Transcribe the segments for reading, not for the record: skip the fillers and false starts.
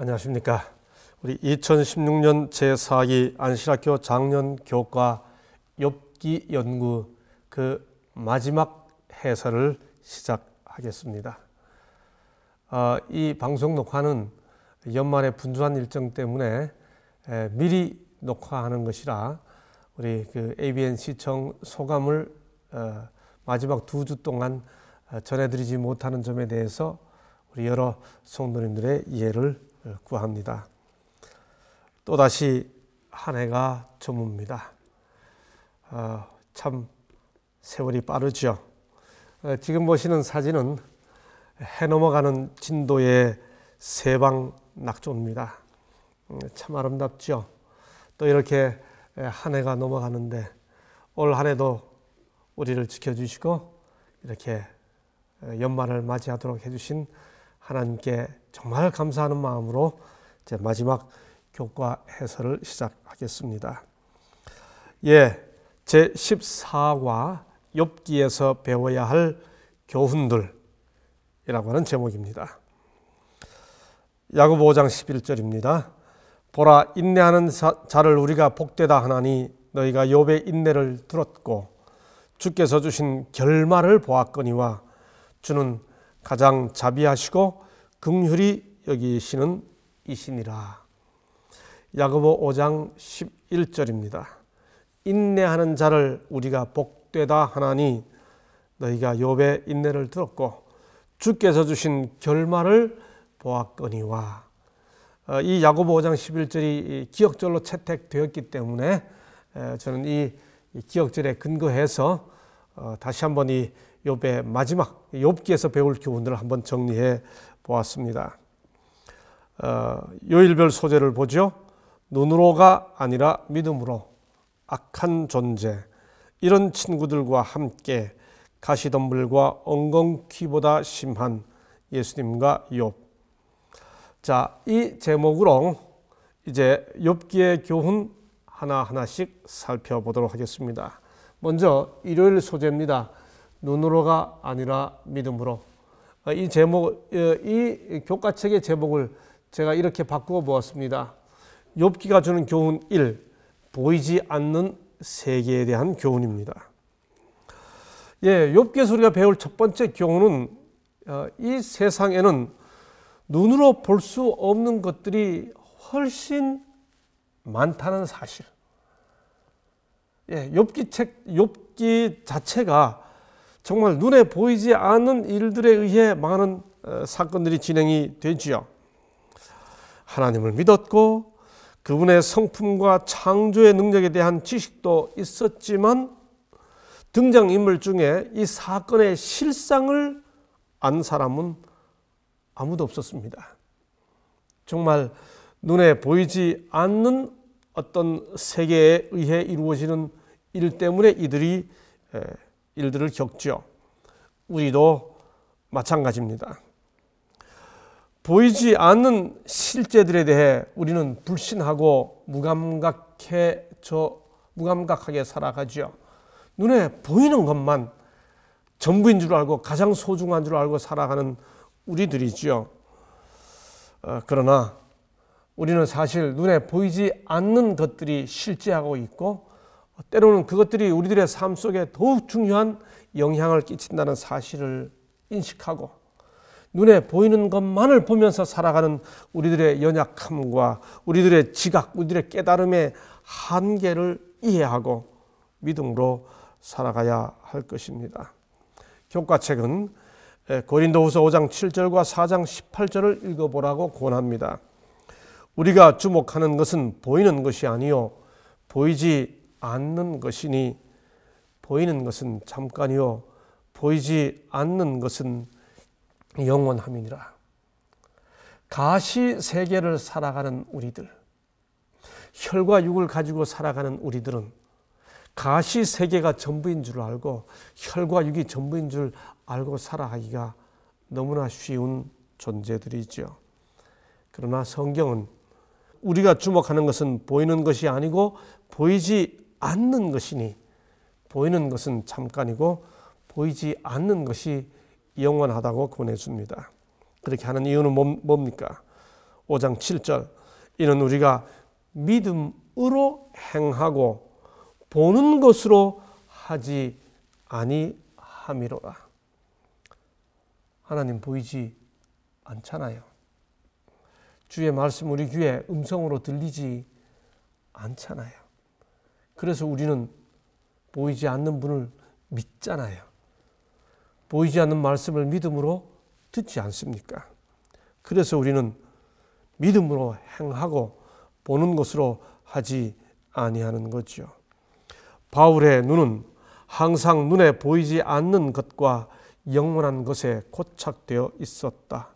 안녕하십니까. 우리 2016년 제4기 안실학교 작년 교과 욥기 연구 그 마지막 해설을 시작하겠습니다. 이 방송 녹화는 연말에 분주한 일정 때문에 미리 녹화하는 것이라 우리 그 ABN 시청 소감을 마지막 2주 동안 전해드리지 못하는 점에 대해서 우리 여러 성도님들의 이해를 구합니다. 또다시 한 해가 저뭅니다. 참 세월이 빠르죠. 지금 보시는 사진은 해 넘어가는 진도의 세방 낙조입니다. 참 아름답죠. 또 이렇게 한 해가 넘어가는데 올 한 해도 우리를 지켜주시고 이렇게 연말을 맞이하도록 해주신 하나님께 정말 감사하는 마음으로 이제 마지막 교과 해설을 시작하겠습니다. 제14과 욥기에서 배워야 할 교훈들이라고 하는 제목입니다. 야고보 5장 11절입니다. 보라, 인내하는 자를 우리가 복되다 하나니 너희가 욥의 인내를 들었고 주께서 주신 결말을 보았거니와 주는 가장 자비하시고 긍휼히 여기시는 이시니라. 야고보 5장 11절입니다. 인내하는 자를 우리가 복되다 하나니 너희가 욥의 인내를 들었고 주께서 주신 결말을 보았거니와. 이 야고보 5장 11절이 기억절로 채택되었기 때문에 저는 이 기억절에 근거해서 다시 한번 이 욥의 마지막 욥기에서 배울 교훈들을 한번 정리해 보았습니다. 요일별 소재를 보죠. 눈으로가 아니라 믿음으로 악한 존재, 이런 친구들과 함께 가시덤불과 엉겅퀴보다 심한 예수님과 욥. 자, 이 제목으로 이제 욥기의 교훈 하나하나씩 살펴보도록 하겠습니다. 먼저 일요일 소재입니다. 눈으로가 아니라 믿음으로. 이 제목, 이 교과책의 제목을 제가 이렇게 바꾸어 보았습니다. 욥기가 주는 교훈 1, 보이지 않는 세계에 대한 교훈입니다. 욥기에서 우리가 배울 첫 번째 교훈은 이 세상에는 눈으로 볼 수 없는 것들이 훨씬 많다는 사실. 욥기 자체가 정말 눈에 보이지 않는 일들에 의해 많은 사건들이 진행이 되지요. 하나님을 믿었고 그분의 성품과 창조의 능력에 대한 지식도 있었지만 등장인물 중에 이 사건의 실상을 안 사람은 아무도 없었습니다. 정말 눈에 보이지 않는 어떤 세계에 의해 이루어지는 일 때문에 이들이 일들을 겪죠. 우리도 마찬가지입니다. 보이지 않는 실제들에 대해 우리는 불신하고 무감각하게 살아가죠. 눈에 보이는 것만 전부인 줄 알고 가장 소중한 줄 알고 살아가는 우리들이죠. 그러나 우리는 사실 눈에 보이지 않는 것들이 실제하고 있고 때로는 그것들이 우리들의 삶 속에 더욱 중요한 영향을 끼친다는 사실을 인식하고 눈에 보이는 것만을 보면서 살아가는 우리들의 연약함과 우리들의 지각, 우리들의 깨달음의 한계를 이해하고 믿음으로 살아가야 할 것입니다. 교과책은 고린도후서 5장 7절과 4장 18절을 읽어보라고 권합니다. 우리가 주목하는 것은 보이는 것이 아니요 보이지 않는 것이니 보이는 것은 잠깐이요 보이지 않는 것은 영원함이니라. 가시 세계를 살아가는 우리들, 혈과 육을 가지고 살아가는 우리들은 가시 세계가 전부인 줄 알고 혈과 육이 전부인 줄 알고 살아가기가 너무나 쉬운 존재들이죠. 그러나 성경은 우리가 주목하는 것은 보이는 것이 아니고 보이지 않는 것이니 보이는 것은 잠깐이고 보이지 않는 것이 영원하다고 권해줍니다. 그렇게 하는 이유는 뭡니까? 5장 7절 이는 우리가 믿음으로 행하고 보는 것으로 하지 아니함이로라. 하나님 보이지 않잖아요. 주의 말씀 우리 귀에 음성으로 들리지 않잖아요. 그래서 우리는 보이지 않는 분을 믿잖아요. 보이지 않는 말씀을 믿음으로 듣지 않습니까? 그래서 우리는 믿음으로 행하고 보는 것으로 하지 아니하는 거죠. 바울의 눈은 항상 눈에 보이지 않는 것과 영원한 것에 고착되어 있었다.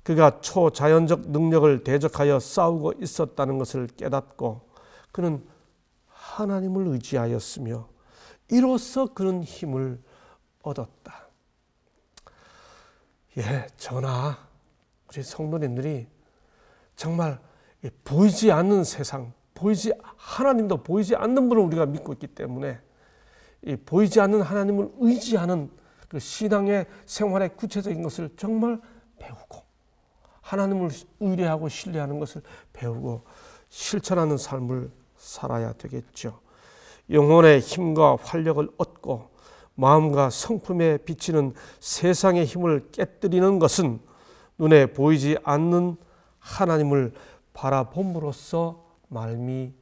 그가 초자연적 능력을 대적하여 싸우고 있었다는 것을 깨닫고 그는 하나님을 의지하였으며 이로써 그는 힘을 얻었다. 저나 우리 성도님들이 정말 보이지 않는 세상, 하나님도 보이지 않는 분을 우리가 믿고 있기 때문에 이 보이지 않는 하나님을 의지하는 그 신앙의 생활의 구체적인 것을 정말 배우고 하나님을 의뢰하고 신뢰하는 것을 배우고 실천하는 삶을 살아야 되겠죠. 영혼의 힘과 활력을 얻고 마음과 성품에 비치는 세상의 힘을 깨뜨리는 것은 눈에 보이지 않는 하나님을 바라봄으로써 말미암는다.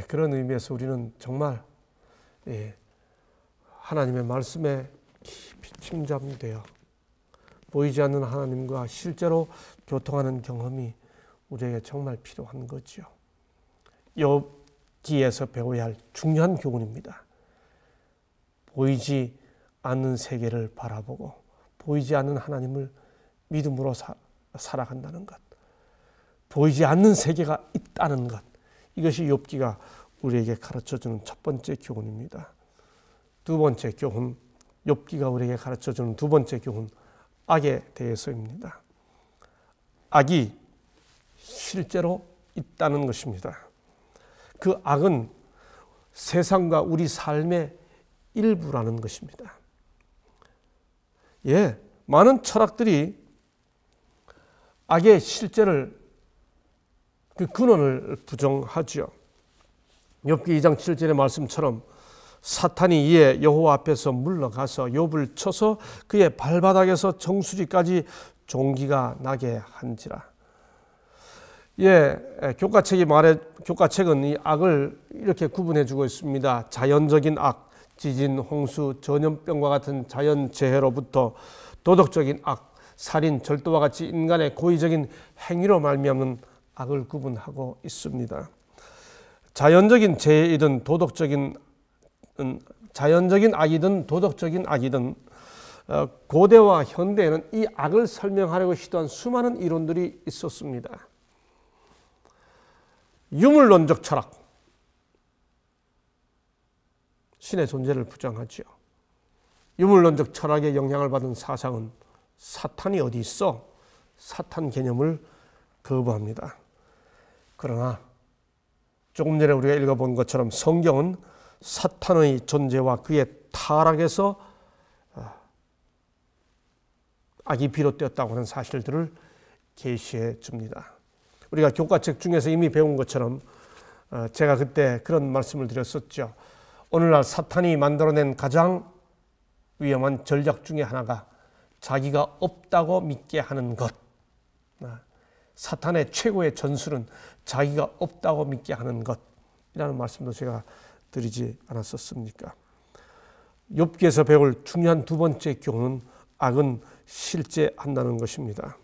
그런 의미에서 우리는 정말 하나님의 말씀에 깊이 침잠되어 보이지 않는 하나님과 실제로 교통하는 경험이 우리에게 정말 필요한 거죠. 욥기에서 배워야 할 중요한 교훈입니다. 보이지 않는 세계를 바라보고 보이지 않는 하나님을 믿음으로 살아간다는 것, 보이지 않는 세계가 있다는 것, 이것이 욥기가 우리에게 가르쳐주는 첫 번째 교훈입니다. 두 번째 교훈, 욥기가 우리에게 가르쳐주는 두 번째 교훈, 악에 대해서입니다. 악이 실제로 있다는 것입니다. 그 악은 세상과 우리 삶의 일부라는 것입니다. 많은 철학들이 악의 실제를 그 근원을 부정하죠. 욥기 2장 7절의 말씀처럼 사탄이 이에 여호와 앞에서 물러가서 욥을 쳐서 그의 발바닥에서 정수리까지 종기가 나게 한지라. 교과책은 이 악을 이렇게 구분해 주고 있습니다. 자연적인 악, 지진, 홍수, 전염병과 같은 자연재해로부터 도덕적인 악, 살인, 절도와 같이 인간의 고의적인 행위로 말미암는 악을 구분하고 있습니다. 자연적인 재해이든 자연적인 악이든 도덕적인 악이든 고대와 현대에는 이 악을 설명하려고 시도한 수많은 이론들이 있었습니다. 유물론적 철학, 신의 존재를 부정하죠. 유물론적 철학의 영향을 받은 사상은 사탄이 어디 있어? 사탄 개념을 거부합니다. 그러나 조금 전에 우리가 읽어본 것처럼 성경은 사탄의 존재와 그의 타락에서 악이 비롯되었다고 하는 사실들을 계시해 줍니다. 우리가 교과책 중에서 이미 배운 것처럼 제가 그때 그런 말씀을 드렸었죠. 오늘날 사탄이 만들어낸 가장 위험한 전략 중에 하나가 자기가 없다고 믿게 하는 것. 사탄의 최고의 전술은 자기가 없다고 믿게 하는 것이라는 말씀도 제가 드리지 않았었습니까? 욥기에서 배울 중요한 두 번째 교훈은 악은 실제한다는 것입니다.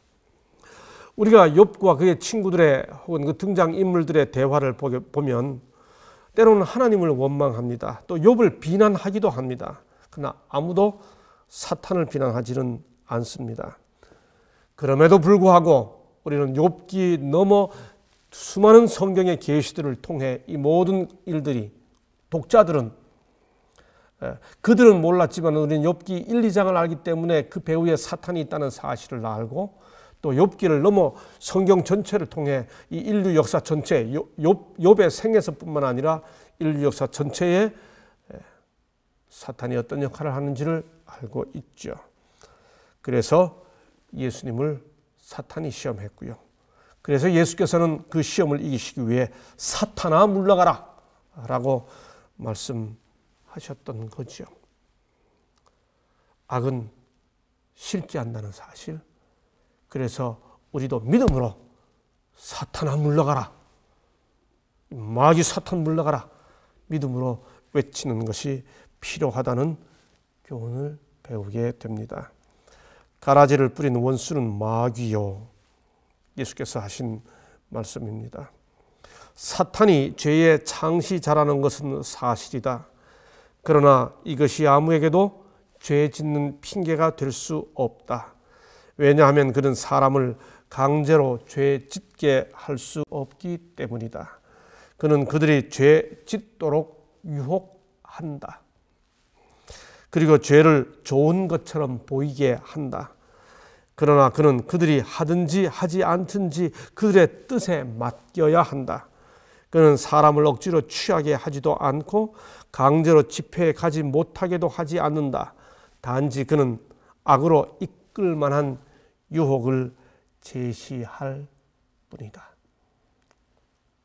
우리가 욥과 그의 친구들의 혹은 그 등장인물들의 대화를 보면 때로는 하나님을 원망합니다. 또 욥을 비난하기도 합니다. 그러나 아무도 사탄을 비난하지는 않습니다. 그럼에도 불구하고 우리는 욥기 넘어 수많은 성경의 계시들을 통해 이 모든 일들이 독자들은 그들은 몰랐지만 우리는 욥기 1, 2장을 알기 때문에 그 배후에 사탄이 있다는 사실을 알고 또 욥기를 넘어 성경 전체를 통해 이 인류 역사 전체, 욥의 생에서뿐만 아니라 인류 역사 전체에 사탄이 어떤 역할을 하는지를 알고 있죠. 그래서 예수님을 사탄이 시험했고요. 그래서 예수께서는 그 시험을 이기시기 위해 사탄아 물러가라 라고 말씀하셨던 거죠. 악은 실제한다는 사실, 그래서 우리도 믿음으로 사탄아 물러가라, 마귀 사탄 물러가라 믿음으로 외치는 것이 필요하다는 교훈을 배우게 됩니다. 가라지를 뿌리는 원수는 마귀요, 예수께서 하신 말씀입니다. 사탄이 죄의 창시자라는 것은 사실이다. 그러나 이것이 아무에게도 죄 짓는 핑계가 될 수 없다. 왜냐하면 그는 사람을 강제로 죄 짓게 할 수 없기 때문이다. 그는 그들이 죄 짓도록 유혹한다. 그리고 죄를 좋은 것처럼 보이게 한다. 그러나 그는 그들이 하든지 하지 않든지 그들의 뜻에 맡겨야 한다. 그는 사람을 억지로 취하게 하지도 않고 강제로 집회에 가지 못하게도 하지 않는다. 단지 그는 악으로 이끌 만한 유혹을 제시할 뿐이다.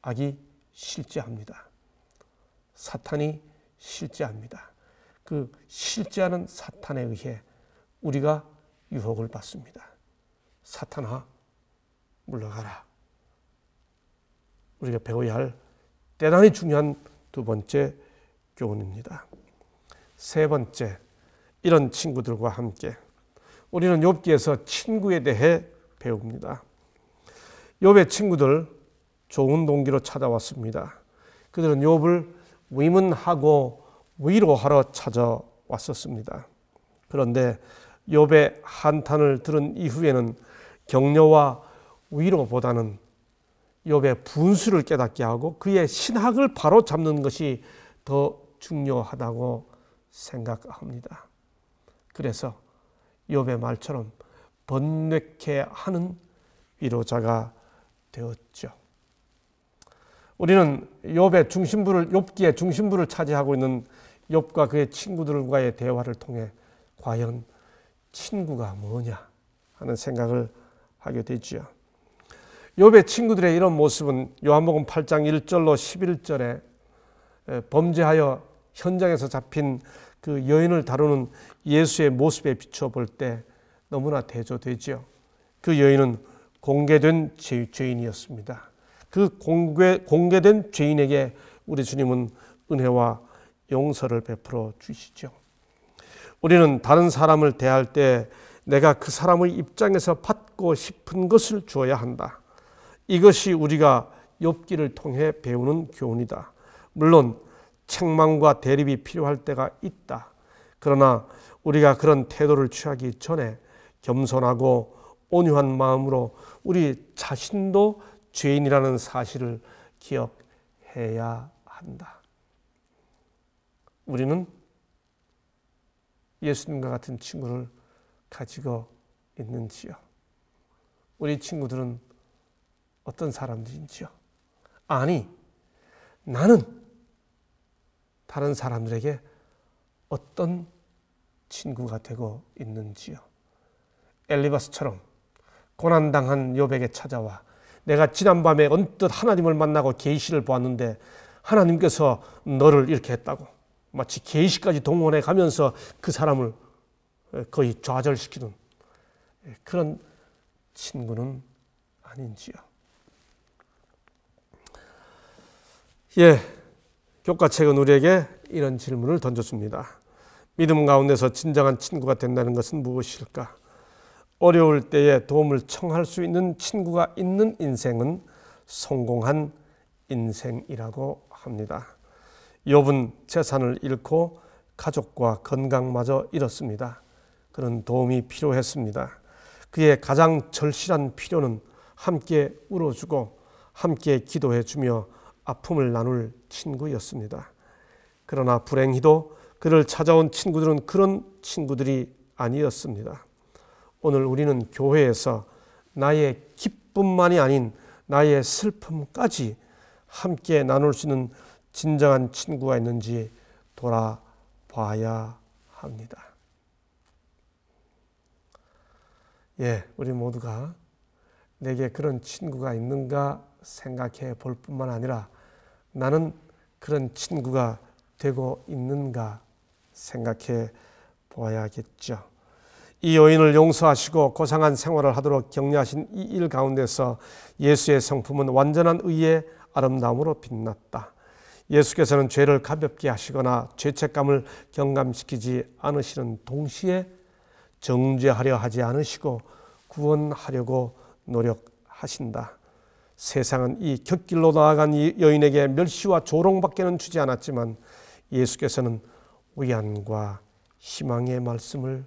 악이 실제합니다. 사탄이 실제합니다. 그 실제하는 사탄에 의해 우리가 유혹을 받습니다. 사탄아 물러가라. 우리가 배워야 할 대단히 중요한 두 번째 교훈입니다. 세 번째, 이런 친구들과 함께 우리는 욥기에서 친구에 대해 배웁니다. 욥의 친구들 좋은 동기로 찾아왔습니다. 그들은 욥을 위문하고 위로하러 찾아왔었습니다. 그런데 욥의 한탄을 들은 이후에는 격려와 위로보다는 욥의 분수를 깨닫게 하고 그의 신학을 바로 잡는 것이 더 중요하다고 생각합니다. 그래서 욥의 말처럼 번뇌케 하는 위로자가 되었죠. 우리는 욥기의 중심부를 차지하고 있는 욥과 그의 친구들과의 대화를 통해 과연 친구가 뭐냐 하는 생각을 하게 되죠. 욥의 친구들의 이런 모습은 요한복음 8장 1절로 11절에 범죄하여 현장에서 잡힌 그 여인을 다루는 예수의 모습에 비춰 볼 때 너무나 대조되죠. 그 여인은 공개된 죄인이었습니다. 그 공개된 죄인에게 우리 주님은 은혜와 용서를 베풀어 주시죠. 우리는 다른 사람을 대할 때 내가 그 사람의 입장에서 받고 싶은 것을 주어야 한다. 이것이 우리가 욥기를 통해 배우는 교훈이다. 물론 책망과 대립이 필요할 때가 있다. 그러나 우리가 그런 태도를 취하기 전에 겸손하고 온유한 마음으로 우리 자신도 죄인이라는 사실을 기억해야 한다. 우리는 예수님과 같은 친구를 가지고 있는지요? 우리 친구들은 어떤 사람들인지요? 아니, 나는 다른 사람들에게 어떤 친구가 되고 있는지요? 엘리바스처럼 고난당한 욥에게 찾아와 내가 지난밤에 언뜻 하나님을 만나고 계시를 보았는데 하나님께서 너를 이렇게 했다고 마치 계시까지 동원해 가면서 그 사람을 거의 좌절시키는 그런 친구는 아닌지요. 교과책은 우리에게 이런 질문을 던져줍니다. 믿음 가운데서 진정한 친구가 된다는 것은 무엇일까? 어려울 때에 도움을 청할 수 있는 친구가 있는 인생은 성공한 인생이라고 합니다. 욥은 재산을 잃고 가족과 건강마저 잃었습니다. 그런 도움이 필요했습니다. 그의 가장 절실한 필요는 함께 울어주고 함께 기도해주며 아픔을 나눌 친구였습니다. 그러나 불행히도 그를 찾아온 친구들은 그런 친구들이 아니었습니다. 오늘 우리는 교회에서 나의 기쁨만이 아닌 나의 슬픔까지 함께 나눌 수 있는 진정한 친구가 있는지 돌아봐야 합니다. 우리 모두가 내게 그런 친구가 있는가 생각해 볼 뿐만 아니라 나는 그런 친구가 되고 있는가 생각해 보아야겠죠. 이 여인을 용서하시고 고상한 생활을 하도록 격려하신 이 일 가운데서 예수의 성품은 완전한 의의 아름다움으로 빛났다. 예수께서는 죄를 가볍게 하시거나 죄책감을 경감시키지 않으시는 동시에 정죄하려 하지 않으시고 구원하려고 노력하신다. 세상은 이 곁길로 나아간 이 여인에게 멸시와 조롱밖에는 주지 않았지만 예수께서는 위안과 희망의 말씀을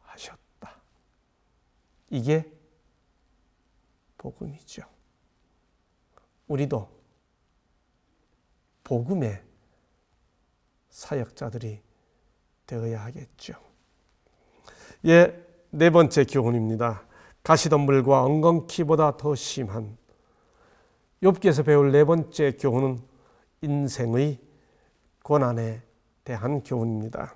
하셨다. 이게 복음이죠. 우리도 복음의 사역자들이 되어야 하겠죠. 네 번째 교훈입니다. 가시덤불과 엉겅퀴보다 더 심한 욥기에서 배울 네 번째 교훈은 인생의 고난에 대한 교훈입니다.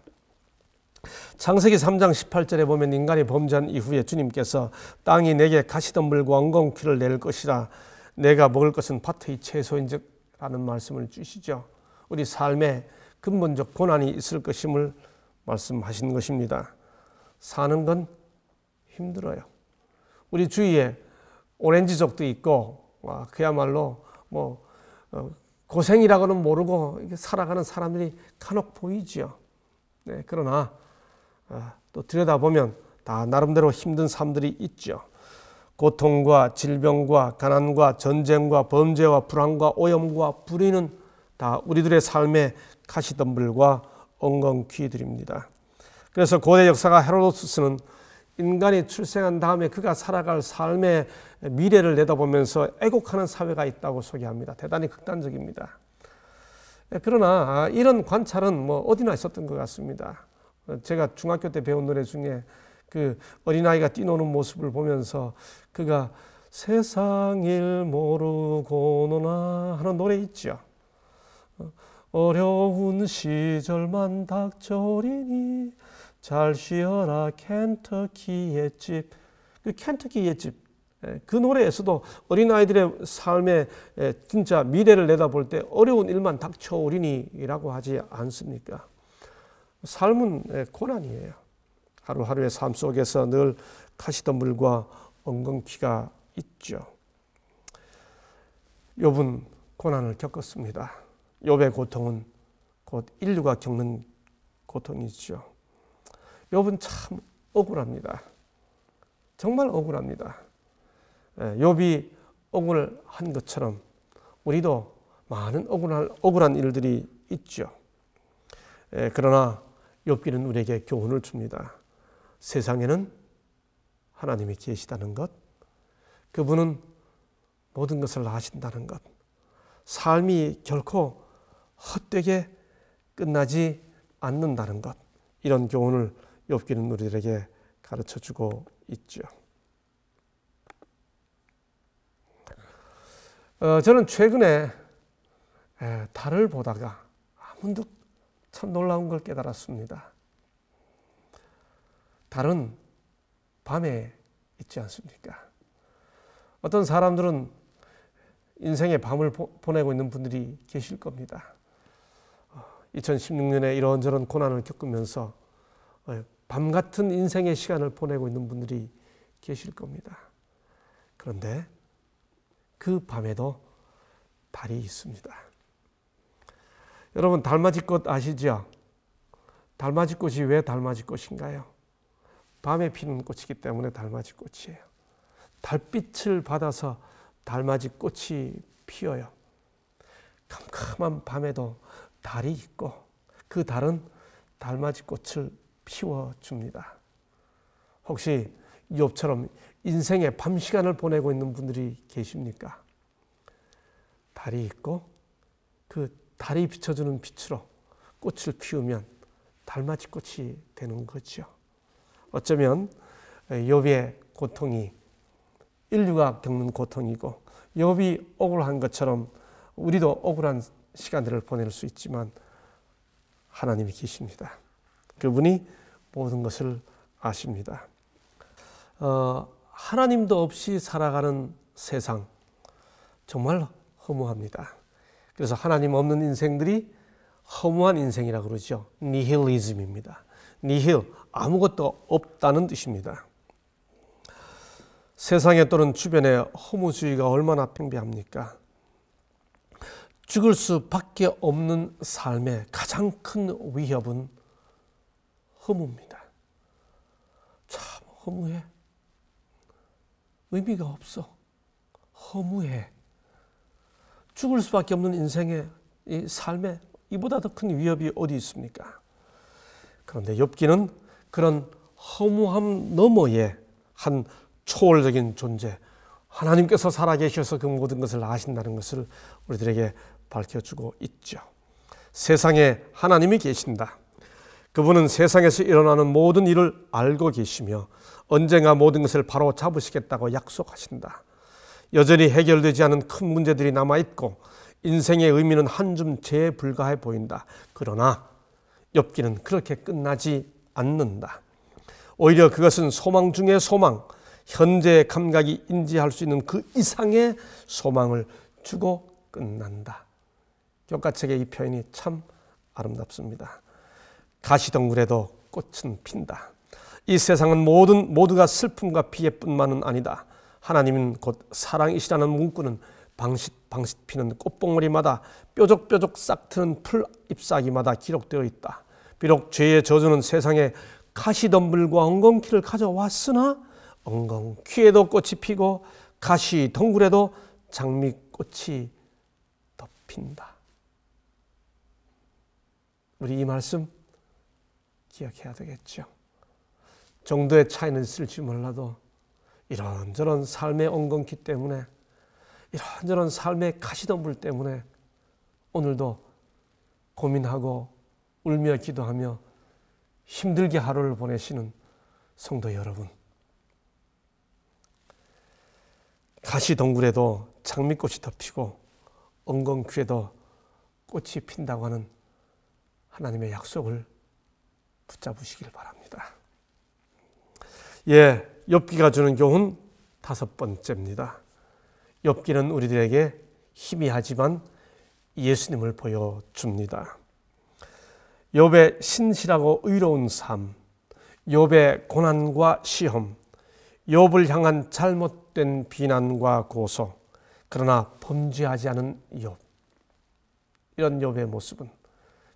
창세기 3장 18절에 보면 인간이 범죄한 이후에 주님께서 땅이 내게 가시덤불과 엉겅퀴를 낼 것이라 내가 먹을 것은 밭의 채소인즉 라는 말씀을 주시죠. 우리 삶에 근본적 고난이 있을 것임을 말씀하신 것입니다. 사는 건 힘들어요. 우리 주위에 오렌지족도 있고 그야말로 고생이라고는 모르고 살아가는 사람들이 간혹 보이죠. 그러나 또 들여다보면 다 나름대로 힘든 삶들이 있죠. 고통과 질병과 가난과 전쟁과 범죄와 불안과 오염과 불의는 다 우리들의 삶의 가시덤불과 엉겅퀴들입니다. 그래서 고대 역사가 헤로도투스는 인간이 출생한 다음에 그가 살아갈 삶의 미래를 내다보면서 애곡하는 사회가 있다고 소개합니다. 대단히 극단적입니다. 그러나 이런 관찰은 어디나 있었던 것 같습니다. 제가 중학교 때 배운 노래 중에 그 어린아이가 뛰노는 모습을 보면서 그가 세상 일 모르고노나 하는 노래 있죠. 어려운 시절만 닥쳐오리니 잘 쉬어라 켄터키의 집. 그 켄터키의 집, 그 노래에서도 어린아이들의 삶의 진짜 미래를 내다볼 때 어려운 일만 닥쳐오리니 라고 하지 않습니까? 삶은 고난이에요. 하루하루의 삶 속에서 늘 가시덤불과 엉겅퀴가 있죠. 욥은 고난을 겪었습니다. 욥의 고통은 곧 인류가 겪는 고통이죠. 욥은 참 억울합니다. 정말 억울합니다. 욥이 억울한 것처럼 우리도 많은 억울한 일들이 있죠. 그러나 욥기는 우리에게 교훈을 줍니다. 세상에는 하나님이 계시다는 것, 그분은 모든 것을 아신다는 것, 삶이 결코 헛되게 끝나지 않는다는 것, 이런 교훈을 욥기는 우리들에게 가르쳐주고 있죠. 저는 최근에 달을 보다가 문득 참 놀라운 걸 깨달았습니다. 달은 밤에 있지 않습니까? 어떤 사람들은 인생의 밤을 보내고 있는 분들이 계실 겁니다. 2016년에 이런저런 고난을 겪으면서 밤 같은 인생의 시간을 보내고 있는 분들이 계실 겁니다. 그런데 그 밤에도 달이 있습니다. 여러분, 달맞이꽃 아시죠? 달맞이꽃이 왜 달맞이꽃인가요? 밤에 피는 꽃이기 때문에 달맞이꽃이에요. 달빛을 받아서 달맞이꽃이 피어요. 캄캄한 밤에도 달이 있고 그 달은 달맞이꽃을 피워줍니다. 혹시 욥처럼 인생의 밤 시간을 보내고 있는 분들이 계십니까? 달이 있고 그 달이 비춰주는 빛으로 꽃을 피우면 달맞이꽃이 되는 거죠. 어쩌면 욥의 고통이 인류가 겪는 고통이고 욥이 억울한 것처럼 우리도 억울한 시간들을 보낼 수 있지만 하나님이 계십니다. 그분이 모든 것을 아십니다. 하나님도 없이 살아가는 세상, 정말 허무합니다. 그래서 하나님 없는 인생들이 허무한 인생이라고 그러죠. 니힐리즘입니다. 니힐, 아무것도 없다는 뜻입니다. 세상에 또는 주변에 허무주의가 얼마나 팽배합니까? 죽을 수밖에 없는 삶의 가장 큰 위협은 허무입니다. 참 허무해. 의미가 없어. 허무해. 죽을 수밖에 없는 인생의 이 삶에 이보다 더 큰 위협이 어디 있습니까? 그런데 욥기는 그런 허무함 너머에 한 초월적인 존재, 하나님께서 살아계셔서 그 모든 것을 아신다는 것을 우리들에게 밝혀주고 있죠. 세상에 하나님이 계신다. 그분은 세상에서 일어나는 모든 일을 알고 계시며 언젠가 모든 것을 바로 잡으시겠다고 약속하신다. 여전히 해결되지 않은 큰 문제들이 남아있고 인생의 의미는 한 줌 재에 불과해 보인다. 그러나 욥기는 그렇게 끝나지 않는다. 오히려 그것은 소망 중의 소망, 현재의 감각이 인지할 수 있는 그 이상의 소망을 주고 끝난다. 교과책의 이 표현이 참 아름답습니다. 가시덩굴에도 꽃은 핀다. 이 세상은 모두가 슬픔과 피해뿐만은 아니다. 하나님은 곧 사랑이시라는 문구는 방싯 피는 꽃봉오리마다 뾰족뾰족 싹트는 풀 잎사귀마다 기록되어 있다. 비록 죄의 저주는 세상에 가시덤불과 엉겅퀴를 가져왔으나 엉겅퀴에도 꽃이 피고 가시덩굴에도 장미꽃이 덮인다. 우리 이 말씀 기억해야 되겠죠. 정도의 차이는 있을지 몰라도 이런저런 삶의 엉겅퀴 때문에, 이런저런 삶의 가시덤불 때문에 오늘도 고민하고 울며 기도하며 힘들게 하루를 보내시는 성도 여러분, 가시덩굴에도 장미꽃이 덮이고 엉겅퀴에도 꽃이 핀다고 하는 하나님의 약속을 붙잡으시길 바랍니다. 예, 욥기가 주는 교훈 5번째입니다. 욥기는 우리들에게 희미하지만 예수님을 보여줍니다. 욥의 신실하고 의로운 삶, 욥의 고난과 시험, 욥을 향한 잘못된 비난과 고소, 그러나 범죄하지 않은 욥, 이런 욥의 모습은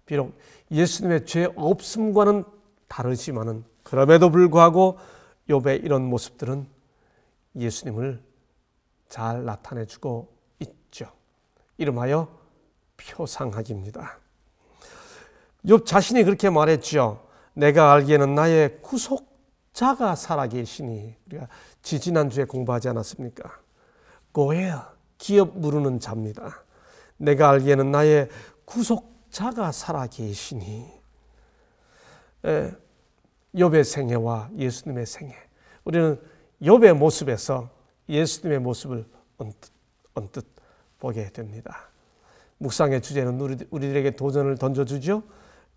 비록 예수님의 죄 없음과는 다르지만은 그럼에도 불구하고 욥의 이런 모습들은 예수님을 잘 나타내주고 있죠. 이름하여 표상학입니다. 욥 자신이 그렇게 말했죠. 내가 알기에는 나의 구속자가 살아계시니. 우리가 지지난주에 공부하지 않았습니까? 고엘, 기업 무르는 자입니다. 내가 알기에는 나의 구속자가 살아계시니. 욥의 생애와 예수님의 생애, 우리는 욥의 모습에서 예수님의 모습을 언뜻 보게 됩니다. 묵상의 주제는 우리들에게 도전을 던져주죠.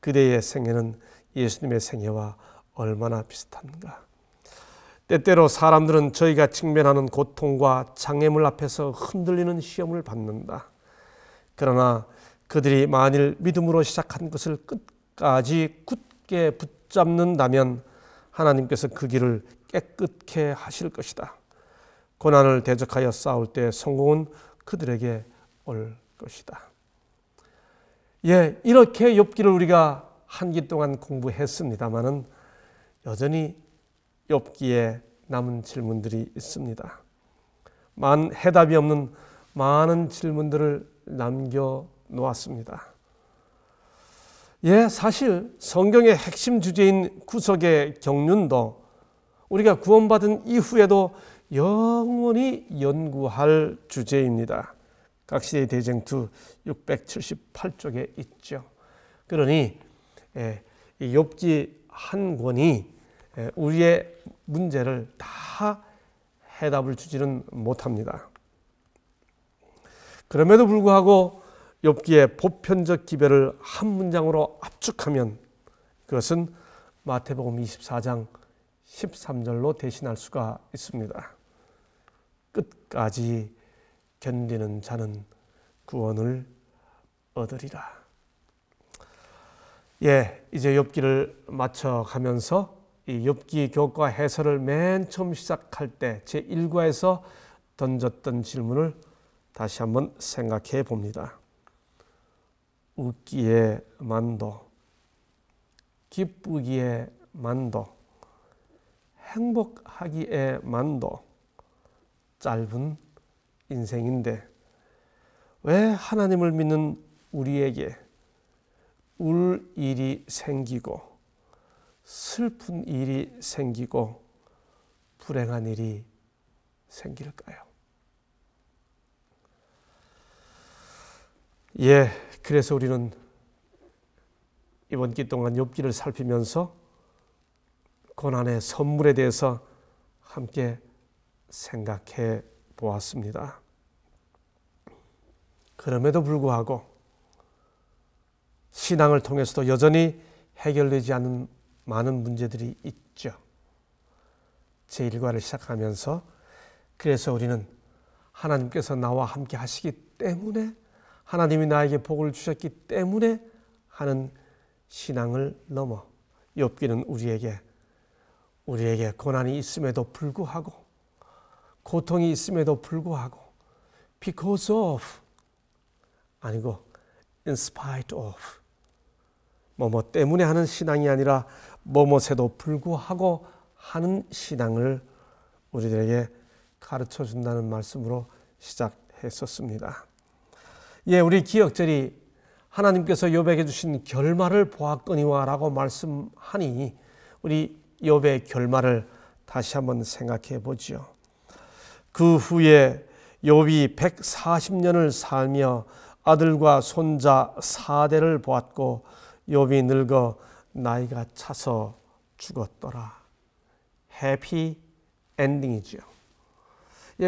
그대의 생애는 예수님의 생애와 얼마나 비슷한가. 때때로 사람들은 저희가 직면하는 고통과 장애물 앞에서 흔들리는 시험을 받는다. 그러나 그들이 만일 믿음으로 시작한 것을 끝까지 굳게 붙잡는다면 하나님께서 그 길을 깨끗게 하실 것이다. 고난을 대적하여 싸울 때 성공은 그들에게 올 것이다. 예, 이렇게 욥기를 우리가 한기 동안 공부했습니다마는 여전히 욥기에 남은 질문들이 있습니다. 해답이 없는 많은 질문들을 남겨놓았습니다. 예, 사실 성경의 핵심 주제인 구속의 경륜도 우리가 구원받은 이후에도 영원히 연구할 주제입니다. 각시대의 대쟁투 678쪽에 있죠. 그러니 이 욥기 한 권이 우리의 문제를 다 해답을 주지는 못합니다. 그럼에도 불구하고 욥기의 보편적 기별을 한 문장으로 압축하면 그것은 마태복음 24장 13절로 대신할 수가 있습니다. 끝까지 견디는 자는 구원을 얻으리라. 이제 욥기를 마쳐가면서 이 욥기 교과 해설을 맨 처음 시작할 때 제1과에서 던졌던 질문을 다시 한번 생각해 봅니다. 웃기에 만도, 기쁘기에 만도, 행복하기에 만도 짧은 인생인데 왜 하나님을 믿는 우리에게 울 일이 생기고 슬픈 일이 생기고 불행한 일이 생길까요? 그래서 우리는 이번 기 동안 욥기를 살피면서 고난의 선물에 대해서 함께 생각해 보았습니다. 그럼에도 불구하고 신앙을 통해서도 여전히 해결되지 않은 많은 문제들이 있죠. 제1과를 시작하면서 그래서 우리는 하나님께서 나와 함께 하시기 때문에, 하나님이 나에게 복을 주셨기 때문에 하는 신앙을 넘어 욥기는 우리에게 고난이 있음에도 불구하고, 고통이 있음에도 불구하고, because of 아니고 in spite of, 뭐뭐 때문에 하는 신앙이 아니라 뭐뭐에도 불구하고 하는 신앙을 우리들에게 가르쳐 준다는 말씀으로 시작했었습니다. 우리 기억절이 하나님께서 욥에게 주신 결말을 보았거니와 라고 말씀하니 우리 욥의 결말을 다시 한번 생각해 보지요. 그 후에 욥이 140년을 살며 아들과 손자 4대를 보았고 욥이 늙어 나이가 차서 죽었더라. 해피 엔딩이죠.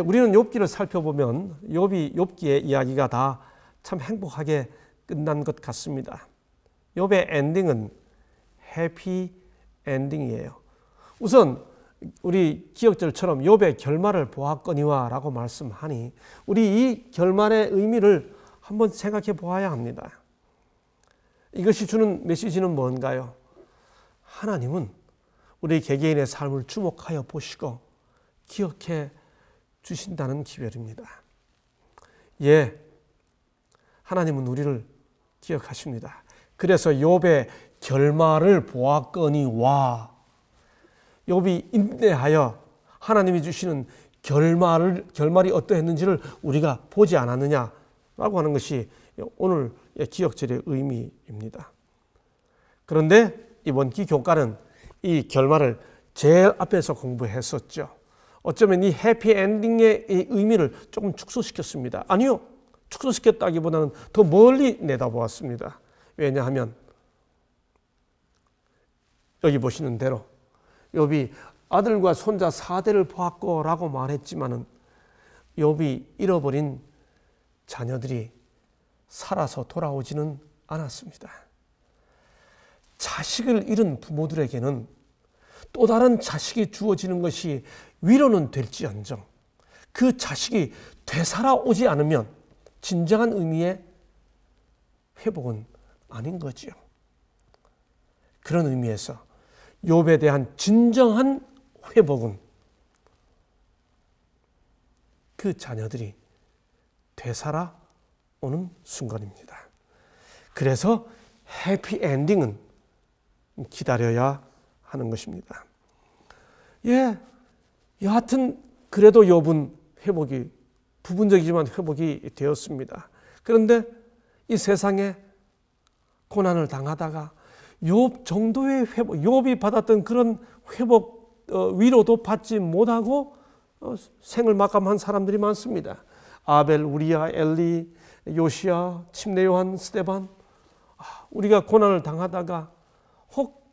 우리는 욥기를 살펴보면 욥기의 이야기가 다 참 행복하게 끝난 것 같습니다. 욥의 엔딩은 해피 엔딩이에요. 우선 우리 기억절처럼 욥의 결말을 보았거니와 라고 말씀하니 우리 이 결말의 의미를 한번 생각해 보아야 합니다. 이것이 주는 메시지는 뭔가요? 하나님은 우리 개개인의 삶을 주목하여 보시고 기억해 주신다는 기별입니다. 하나님은 우리를 기억하십니다. 그래서 욥의 결말을 보았거니와, 욥이 인내하여 하나님이 주시는 결말이 어떠했는지를 우리가 보지 않았느냐라고 하는 것이 오늘의 기억절의 의미입니다. 그런데 이번 기교과는 이 결말을 제일 앞에서 공부했었죠. 어쩌면 이 해피엔딩의 의미를 조금 축소시켰습니다. 아니요, 축소시켰다기보다는 더 멀리 내다보았습니다. 왜냐하면 여기 보시는 대로 욥이 아들과 손자 4대를 보았고 라고 말했지만은 욥이 잃어버린 자녀들이 살아서 돌아오지는 않았습니다. 자식을 잃은 부모들에게는 또 다른 자식이 주어지는 것이 위로는 될지언정 그 자식이 되살아오지 않으면 진정한 의미의 회복은 아닌 거지요. 그런 의미에서 욥에 대한 진정한 회복은 그 자녀들이 되살아오는 순간입니다. 그래서 해피엔딩은 기다려야 하는 것입니다. 여하튼 그래도 욥은 회복이 부분적이지만 회복이 되었습니다. 그런데 이 세상에 고난을 당하다가 욥 정도의 회복, 욥이 받았던 그런 회복 위로도 받지 못하고 생을 마감한 사람들이 많습니다. 아벨, 우리야, 엘리, 요시야, 침례 요한, 스데반. 우리가 고난을 당하다가 혹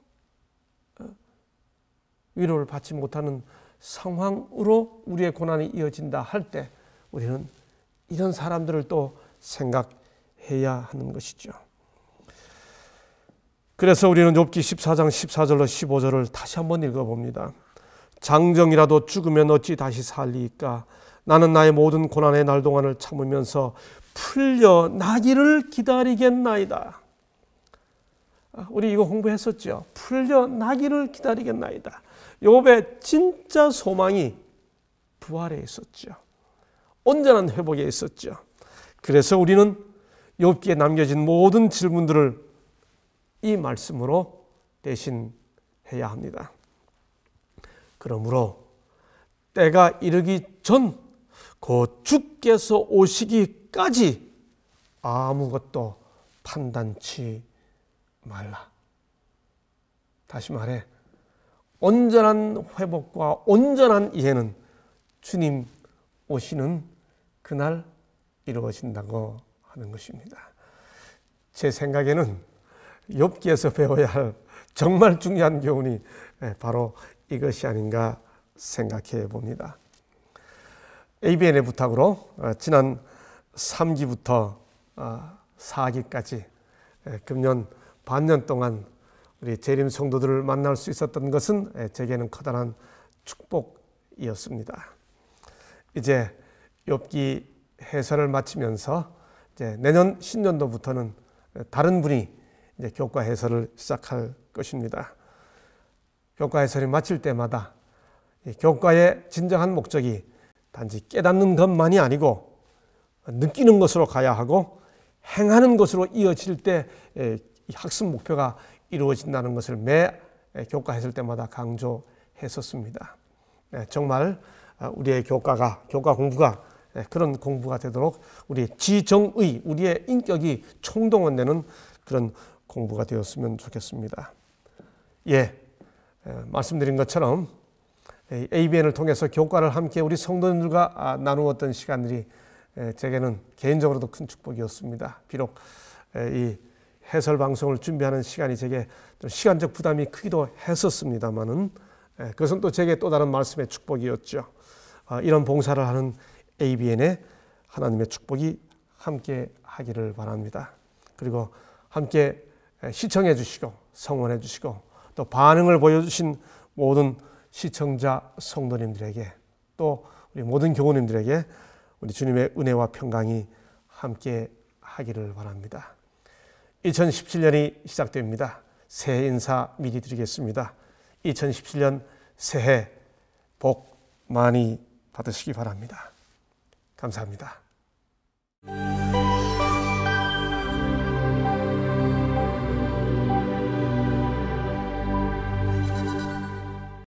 위로를 받지 못하는 상황으로 우리의 고난이 이어진다 할 때 우리는 이런 사람들을 또 생각해야 하는 것이죠. 그래서 우리는 욥기 14장 14절로 15절을 다시 한번 읽어봅니다. 장정이라도 죽으면 어찌 다시 살리이까. 나는 나의 모든 고난의 날 동안을 참으면서 풀려나기를 기다리겠나이다. 우리 이거 공부했었죠. 풀려나기를 기다리겠나이다. 욥의 진짜 소망이 부활에 있었죠. 온전한 회복에 있었죠. 그래서 우리는 욥기에 남겨진 모든 질문들을 이 말씀으로 대신해야 합니다. 그러므로 때가 이르기 전 곧 주께서 오시기까지 아무것도 판단치 말라. 다시 말해, 온전한 회복과 온전한 이해는 주님 오시는 그날 이루어진다고 하는 것입니다. 제 생각에는 욥기에서 배워야 할 정말 중요한 교훈이 바로 이것이 아닌가 생각해 봅니다. ABN의 부탁으로 지난 3기부터 4기까지 금년 반년 동안 우리 재림 성도들을 만날 수 있었던 것은 제게는 커다란 축복이었습니다. 이제 욥기 해설을 마치면서 이제 내년 신년도부터는 다른 분이 이제 교과 해설을 시작할 것입니다. 교과 해설이 마칠 때마다 교과의 진정한 목적이 단지 깨닫는 것만이 아니고 느끼는 것으로 가야 하고 행하는 것으로 이어질 때 학습 목표가 이루어진다는 것을 매 교과 해설 때마다 강조했었습니다. 정말 우리의 교과 공부가 그런 공부가 되도록 우리의 지정의, 우리의 인격이 총동원되는 그런 공부가 되었으면 좋겠습니다. 말씀드린 것처럼 ABN을 통해서 교과를 함께 우리 성도님들과 나누었던 시간들이 제게는 개인적으로도 큰 축복이었습니다. 비록 이 해설 방송을 준비하는 시간이 제게 시간적 부담이 크기도 했었습니다만은 그것은 또 제게 또 다른 말씀의 축복이었죠. 이런 봉사를 하는 ABN에 하나님의 축복이 함께 하기를 바랍니다. 그리고 함께 시청해 주시고 성원해 주시고 또 반응을 보여주신 모든 시청자 성도님들에게 또 우리 모든 교우님들에게 우리 주님의 은혜와 평강이 함께 하기를 바랍니다. 2017년이 시작됩니다. 새해 인사 미리 드리겠습니다. 2017년 새해 복 많이 받으시기 바랍니다. 감사합니다.